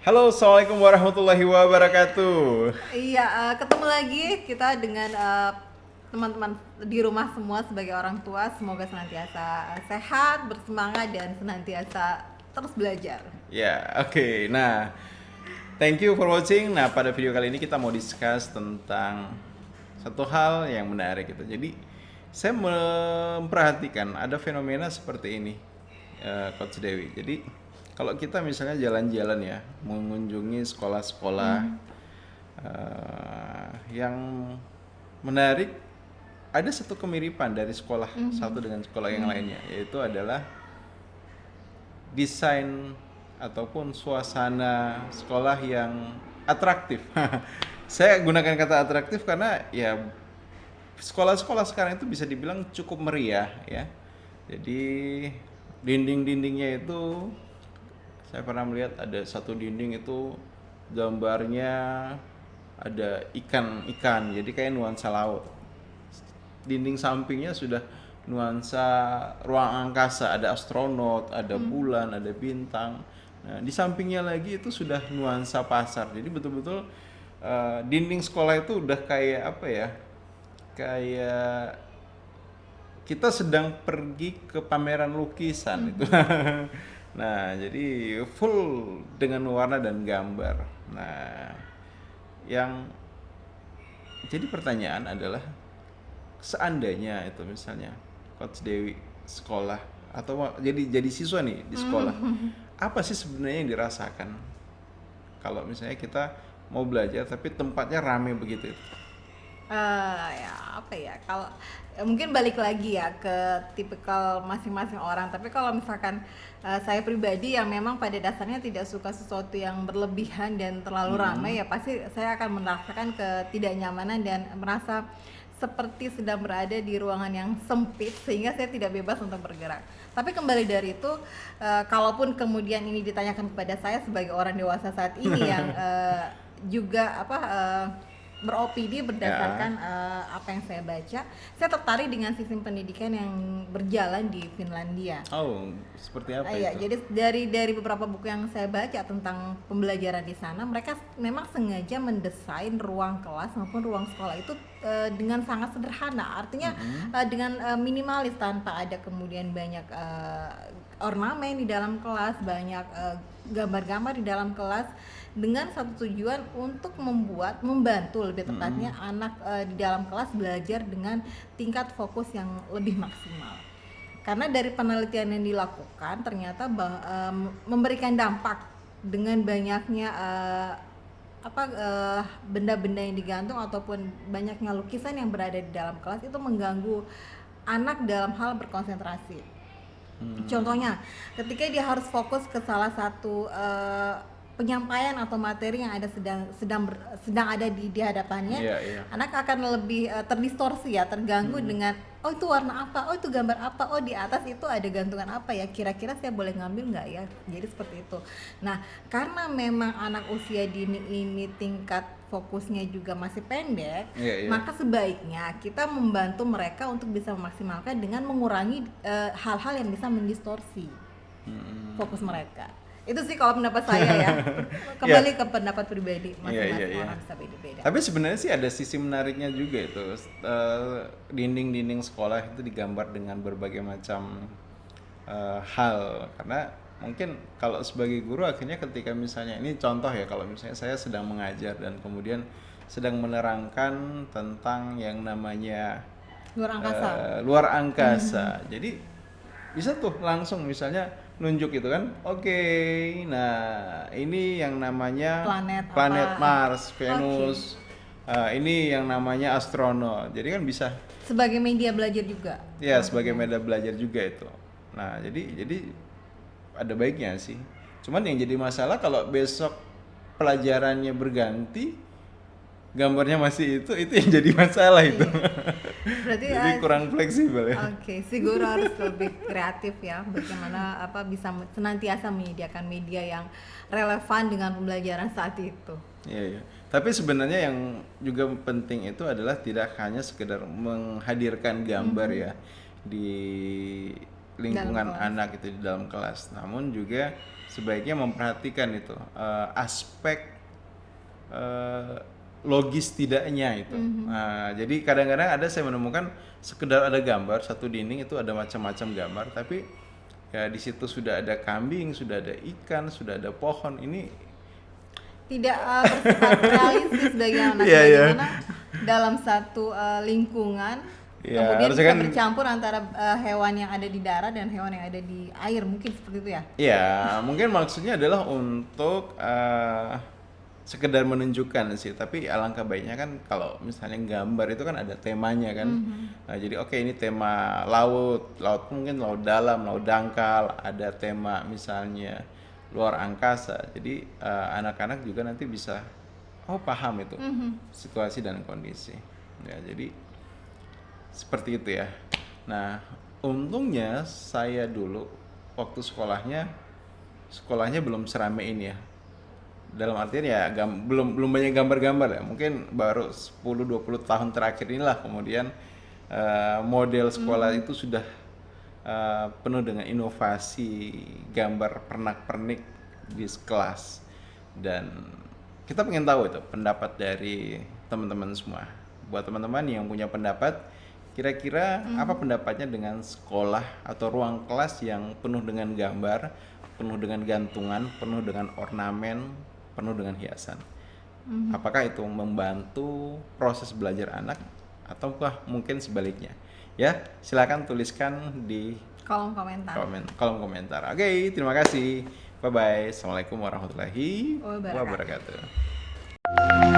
Halo, Assalamualaikum warahmatullahi wabarakatuh. Iya, ketemu lagi kita dengan teman-teman di rumah semua sebagai orang tua. Semoga senantiasa sehat, bersemangat, dan senantiasa terus belajar. Ya, oke. Nah, thank you for watching. Nah, pada video kali ini kita mau discuss tentang satu hal yang menarik gitu. Jadi, saya memperhatikan ada fenomena seperti ini, Coach Dewi. Jadi, kalau kita misalnya jalan-jalan ya, mengunjungi sekolah-sekolah yang menarik, ada satu kemiripan dari sekolah satu dengan sekolah yang lainnya, yaitu adalah desain ataupun suasana sekolah yang atraktif. Saya gunakan kata atraktif karena ya sekolah-sekolah sekarang itu bisa dibilang cukup meriah ya. Jadi dinding-dindingnya itu saya pernah melihat ada satu dinding itu gambarnya ada ikan-ikan, jadi kayak nuansa laut. Dinding sampingnya sudah nuansa ruang angkasa, ada astronot, ada bulan, ada bintang. Nah, di sampingnya lagi itu sudah nuansa pasar. Jadi betul-betul dinding sekolah itu udah kayak apa ya? Kayak kita sedang pergi ke pameran lukisan itu. Nah, jadi full dengan warna dan gambar. Nah, yang jadi pertanyaan adalah seandainya itu misalnya Coach Dewi sekolah atau jadi siswa nih di sekolah, apa sih sebenarnya yang dirasakan kalau misalnya kita mau belajar tapi tempatnya rame begitu? Ya apa ya, kalau mungkin balik lagi ya ke tipikal masing-masing orang. Tapi kalau misalkan saya pribadi yang memang pada dasarnya tidak suka sesuatu yang berlebihan dan terlalu ramai, ya pasti saya akan merasakan ketidaknyamanan dan merasa seperti sedang berada di ruangan yang sempit sehingga saya tidak bebas untuk bergerak. Tapi kembali dari itu, kalaupun kemudian ini ditanyakan kepada saya sebagai orang dewasa saat ini yang juga beropini berdasarkan apa yang saya baca, saya tertarik dengan sistem pendidikan yang berjalan di Finlandia. Oh, seperti apa Iya, itu? jadi dari beberapa buku yang saya baca tentang pembelajaran di sana, mereka memang sengaja mendesain ruang kelas maupun ruang sekolah itu dengan sangat sederhana. Artinya dengan minimalis, tanpa ada kemudian banyak ornamen di dalam kelas, banyak gambar-gambar di dalam kelas, dengan satu tujuan untuk membantu lebih tepatnya anak di dalam kelas belajar dengan tingkat fokus yang lebih maksimal. Karena dari penelitian yang dilakukan ternyata memberikan dampak dengan banyaknya benda-benda yang digantung ataupun banyaknya lukisan yang berada di dalam kelas itu mengganggu anak dalam hal berkonsentrasi. Contohnya, ketika dia harus fokus ke salah satu penyampaian atau materi yang sedang ada di hadapannya, anak akan lebih terdistorsi ya, terganggu dengan oh itu warna apa, oh itu gambar apa, oh di atas itu ada gantungan apa ya, kira-kira saya boleh ngambil nggak ya, jadi seperti itu. Nah, karena memang anak usia dini ini tingkat fokusnya juga masih pendek, maka sebaiknya kita membantu mereka untuk bisa memaksimalkan dengan mengurangi hal-hal yang bisa mendistorsi fokus mereka. Itu sih kalau pendapat saya ya. Kembali ke pendapat pribadi masing-masing orang bisa beda-beda. Tapi sebenarnya sih ada sisi menariknya juga itu. Dinding-dinding sekolah itu digambar dengan berbagai macam hal. Karena mungkin kalau sebagai guru akhirnya ketika misalnya ini contoh ya, kalau misalnya saya sedang mengajar dan kemudian sedang menerangkan tentang yang namanya luar angkasa. Jadi bisa tuh langsung misalnya nunjuk gitu kan, oke, nah ini yang namanya planet Mars, Venus, ini yang namanya astronot. Jadi kan bisa sebagai media belajar juga. Ya, sebagai media belajar juga itu. Nah, jadi ada baiknya sih. Cuman yang jadi masalah kalau besok pelajarannya berganti, gambarnya masih itu yang jadi masalah itu. Berarti jadi kurang fleksibel ya. Oke, si guru harus lebih kreatif ya, bagaimana bisa senantiasa menyediakan media yang relevan dengan pembelajaran saat itu. Iya. Tapi sebenarnya yang juga penting itu adalah tidak hanya sekedar menghadirkan gambar ya di lingkungan kelas. anak itu di dalam kelas, namun juga sebaiknya memperhatikan itu aspek logis tidaknya itu. Nah, jadi kadang-kadang ada saya menemukan sekedar ada gambar satu dinding itu ada macam-macam gambar, tapi ya di situ sudah ada kambing, sudah ada ikan, sudah ada pohon. Ini Tidak bersifat realistis bagaimana Iya, iya. bagaimana dalam satu lingkungan Ya, kemudian harusnya bisa kan- bercampur antara hewan yang ada di darat dan hewan yang ada di air, mungkin seperti itu ya. ya mungkin maksudnya adalah untuk sekedar menunjukkan sih, tapi alangkah baiknya kan kalau misalnya gambar itu kan ada temanya kan. Nah, jadi oke, ini tema laut mungkin laut dalam, laut dangkal, ada tema misalnya luar angkasa. Jadi anak-anak juga nanti bisa paham itu situasi dan kondisi. Ya, jadi seperti itu ya. Nah, untungnya saya dulu waktu sekolahnya belum serame ini ya. Dalam artian ya belum banyak gambar-gambar ya. Mungkin baru 10-20 tahun terakhir inilah kemudian model sekolah itu sudah penuh dengan inovasi gambar pernak-pernik di kelas. Dan kita pengen tahu itu pendapat dari teman-teman semua. Buat teman-teman yang punya pendapat, kira-kira apa pendapatnya dengan sekolah atau ruang kelas yang penuh dengan gambar, penuh dengan gantungan, penuh dengan ornamen, penuh dengan hiasan? Apakah itu membantu proses belajar anak ataukah mungkin sebaliknya? Ya, silakan tuliskan di Kolom komentar. kolom komentar. Oke, terima kasih. Bye bye. Assalamualaikum warahmatullahi Wabarakatuh. wabarakatuh.